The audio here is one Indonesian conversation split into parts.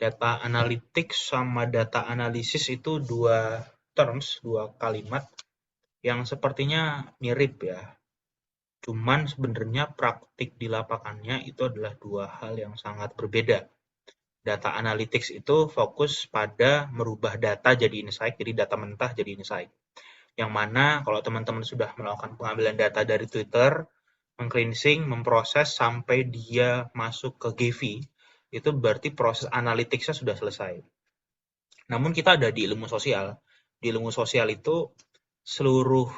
Data analytics sama data analysis itu dua terms, dua kalimat yang sepertinya mirip ya. Cuman sebenarnya praktik di lapangannya itu adalah dua hal yang sangat berbeda. Data analytics itu fokus pada merubah data jadi insight, jadi data mentah jadi insight. Yang mana kalau teman-teman sudah melakukan pengambilan data dari Twitter, meng-cleansing, memproses sampai dia masuk ke Gephi, itu berarti proses analytics-nya sudah selesai. Namun kita ada di ilmu sosial. Di ilmu sosial itu seluruh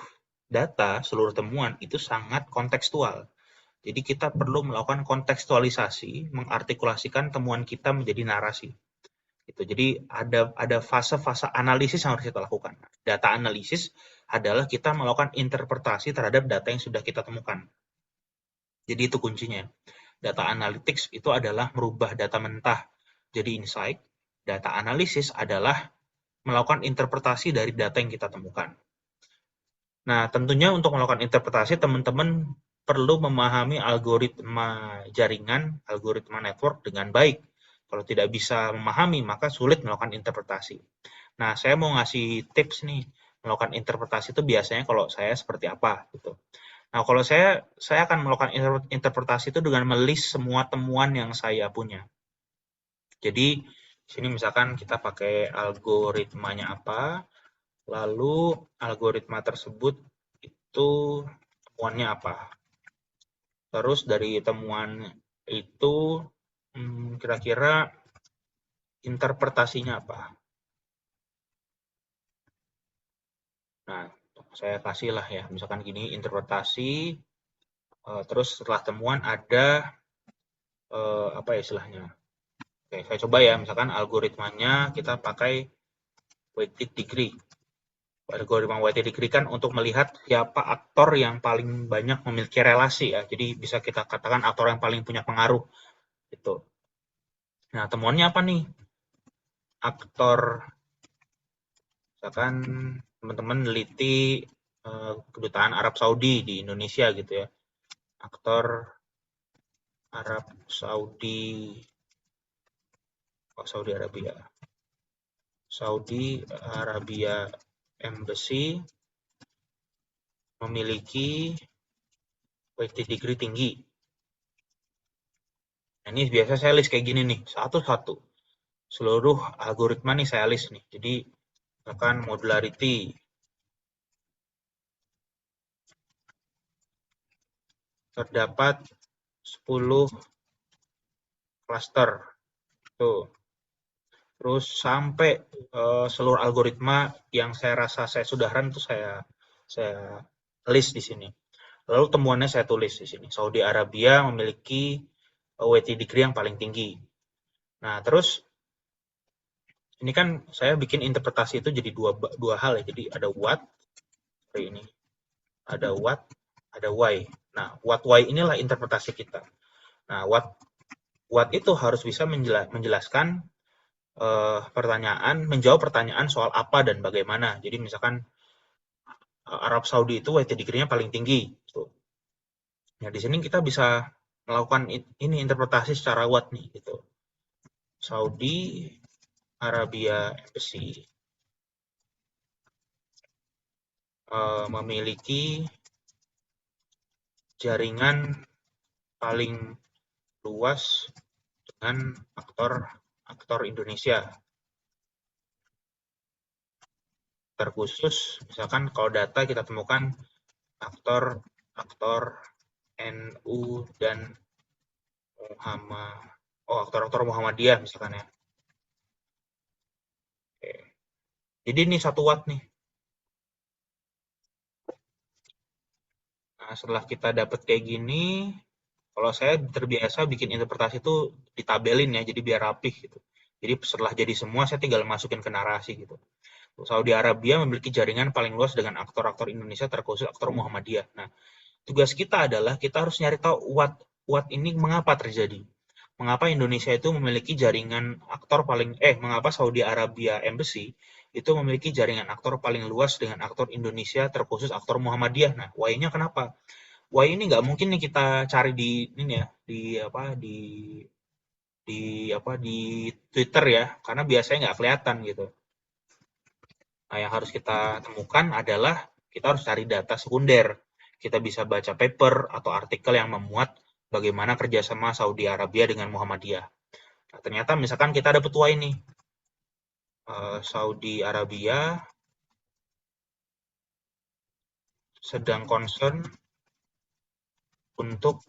data, seluruh temuan itu sangat kontekstual. Jadi kita perlu melakukan kontekstualisasi, mengartikulasikan temuan kita menjadi narasi. Gitu. Jadi ada fase-fase analisis yang harus kita lakukan. Data analisis adalah kita melakukan interpretasi terhadap data yang sudah kita temukan. Jadi itu kuncinya. Data analytics itu adalah merubah data mentah jadi insight. Data analisis adalah melakukan interpretasi dari data yang kita temukan. Nah, tentunya untuk melakukan interpretasi, teman-teman perlu memahami algoritma jaringan, algoritma network dengan baik. Kalau tidak bisa memahami, maka sulit melakukan interpretasi. Nah, saya mau ngasih tips nih, melakukan interpretasi itu biasanya kalau saya seperti apa gitu. Nah, kalau saya akan melakukan interpretasi itu dengan melist semua temuan yang saya punya. Jadi, sini misalkan kita pakai algoritmanya apa, lalu algoritma tersebut itu temuannya apa. Terus dari temuan itu kira-kira interpretasinya apa. Nah, saya kasih lah ya, misalkan gini, interpretasi, terus setelah temuan ada, apa ya istilahnya. Oke, saya coba ya, misalkan algoritmanya kita pakai weighted degree. Algoritma weighted degree kan untuk melihat siapa aktor yang paling banyak memiliki relasi ya. Jadi bisa kita katakan aktor yang paling punya pengaruh gitu. Nah, temuannya apa nih? Aktor, misalkan teman-teman neliti kedutaan Arab Saudi di Indonesia gitu ya. Aktor Arab Saudi, Saudi Arabia. Saudi Arabia Embassy memiliki weighted degree tinggi. Nah, ini biasa saya list kayak gini nih, satu-satu. Seluruh algoritma nih saya list nih. Jadi, misalkan modularity, terdapat 10 cluster. Tuh. Terus sampai seluruh algoritma yang saya rasa saya sudah run itu saya list di sini. Lalu temuannya saya tulis di sini. Saudi Arabia memiliki weighted degree yang paling tinggi. Nah, terus ini kan saya bikin interpretasi itu jadi dua hal ya. Jadi ada what, ini ada what, ada why. Nah, what why inilah interpretasi kita. Nah, what itu harus bisa menjelaskan menjawab pertanyaan soal apa dan bagaimana. Jadi misalkan Arab Saudi itu weighted degree-nya paling tinggi. Gitu. Nah, di sini kita bisa melakukan ini interpretasi secara what nih gitu. Saudi Arabia Embassy memiliki jaringan paling luas dengan aktor Indonesia. Terkhusus misalkan kalau data kita temukan aktor NU dan aktor-aktor Muhammadiyah misalkan ya. Oke. Jadi ini satu watt nih. Nah, setelah kita dapat kayak gini, kalau saya terbiasa bikin interpretasi itu ditabelin ya, jadi biar rapih gitu. Jadi setelah jadi semua, saya tinggal masukin ke narasi gitu. Saudi Arabia memiliki jaringan paling luas dengan aktor-aktor Indonesia terkhusus aktor Muhammadiyah. Nah, tugas kita adalah kita harus nyari tahu what ini mengapa terjadi. Mengapa Indonesia itu memiliki jaringan aktor mengapa Saudi Arabia Embassy itu memiliki jaringan aktor paling luas dengan aktor Indonesia terkhusus aktor Muhammadiyah. Nah, why-nya kenapa? Why ini nggak mungkin nih kita cari di ini ya, di di Twitter ya, karena biasanya nggak kelihatan gitu. Nah, yang harus kita temukan adalah kita harus cari data sekunder. Kita bisa baca paper atau artikel yang memuat bagaimana kerjasama Saudi Arabia dengan Muhammadiyah. Nah, ternyata misalkan kita ada petua ini, Saudi Arabia sedang concern untuk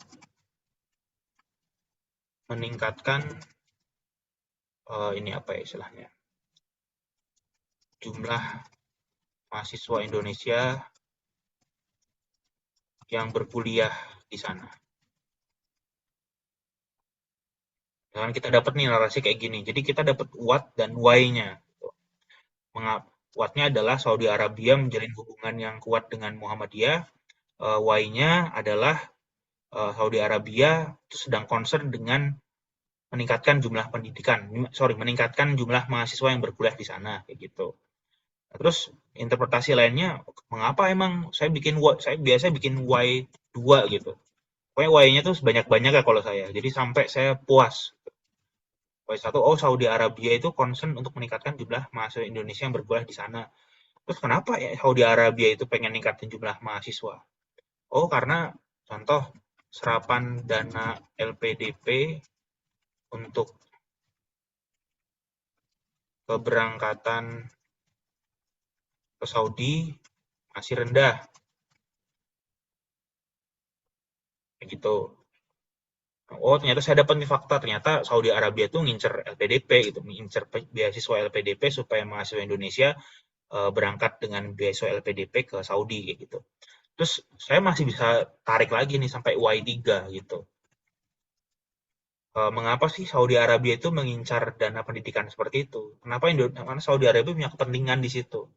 meningkatkan ini apa ya istilahnya, jumlah mahasiswa Indonesia yang berkuliah di sana. Misalkan kita dapat nih narasi kayak gini, jadi kita dapat what dan why-nya. What-nya adalah Saudi Arabia menjalin hubungan yang kuat dengan Muhammadiyah. Why-nya adalah Saudi Arabia itu sedang concern dengan meningkatkan jumlah meningkatkan jumlah mahasiswa yang berkuliah di sana, kayak gitu. Nah, terus interpretasi lainnya, mengapa emang saya biasa bikin why 2 gitu. Pokoknya why-nya tuh sebanyak-banyak ya kalau saya. Jadi sampai saya puas. Why 1, oh Saudi Arabia itu concern untuk meningkatkan jumlah mahasiswa Indonesia yang berkuliah di sana. Terus kenapa ya Saudi Arabia itu pengen ningkatin jumlah mahasiswa? Oh, karena contoh serapan dana LPDP untuk keberangkatan ke Saudi masih rendah, kayak gitu. Oh, ternyata saya dapat nih fakta, ternyata Saudi Arabia tuh ngincer LPDP gitu, ngincer beasiswa LPDP supaya mahasiswa Indonesia berangkat dengan beasiswa LPDP ke Saudi kayak gitu. Terus saya masih bisa tarik lagi nih sampai Y3 gitu. Mengapa sih Saudi Arabia itu mengincar dana pendidikan seperti itu? Karena Saudi Arabia punya kepentingan di situ.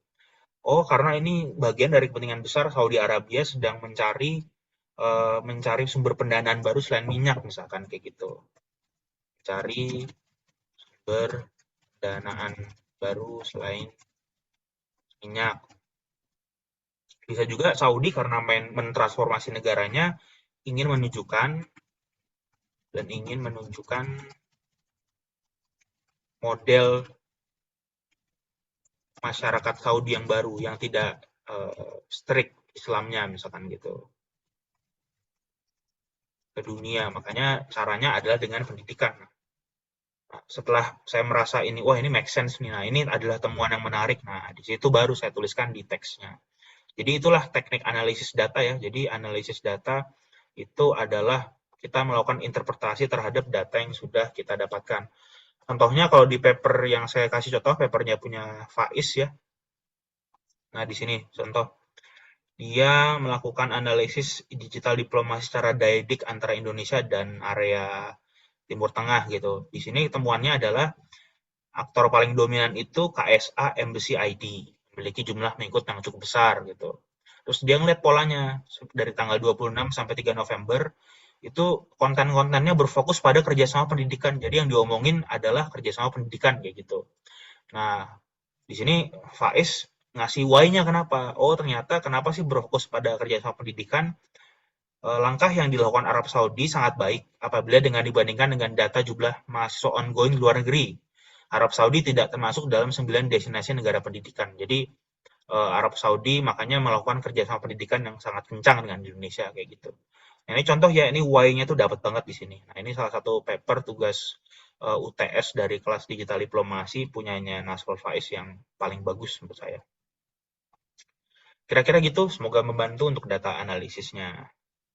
Oh, karena ini bagian dari kepentingan besar Saudi Arabia sedang mencari sumber pendanaan baru selain minyak misalkan kayak gitu. Cari sumber pendanaan baru selain minyak. Bisa juga Saudi karena mentransformasi negaranya ingin menunjukkan model masyarakat Saudi yang baru yang tidak strict Islamnya misalkan gitu ke dunia. Makanya caranya adalah dengan pendidikan. Nah, setelah saya merasa ini, wah ini make sense nih. Nah, ini adalah temuan yang menarik. Nah, di situ baru saya tuliskan di teksnya. Jadi itulah teknik analisis data ya. Jadi analisis data itu adalah kita melakukan interpretasi terhadap data yang sudah kita dapatkan. Contohnya kalau di paper yang saya kasih contoh, papernya punya Faiz ya. Nah, di sini contoh. Dia melakukan analisis digital diplomasi secara diadik antara Indonesia dan area Timur Tengah gitu. Di sini temuannya adalah aktor paling dominan itu KSA Embassy ID, memiliki jumlah pengikut yang cukup besar gitu. Terus dia ngeliat polanya dari tanggal 26 sampai 3 November itu konten-kontennya berfokus pada kerjasama pendidikan. Jadi yang diomongin adalah kerjasama pendidikan kayak gitu. Nah, di sini Faiz ngasih why-nya kenapa. Oh, ternyata kenapa sih berfokus pada kerjasama pendidikan? Langkah yang dilakukan Arab Saudi sangat baik apabila dibandingkan dengan data jumlah mahasiswa ongoing di luar negeri. Arab Saudi tidak termasuk dalam 9 destinasi negara pendidikan. Jadi Arab Saudi makanya melakukan kerjasama pendidikan yang sangat kencang dengan Indonesia kayak gitu. Nah, ini contoh ya, ini why-nya tuh dapat banget di sini. Nah, ini salah satu paper tugas UTS dari kelas digital diplomasi punyanya Nasrul Faiz yang paling bagus menurut saya. Kira-kira gitu, semoga membantu untuk data analisisnya.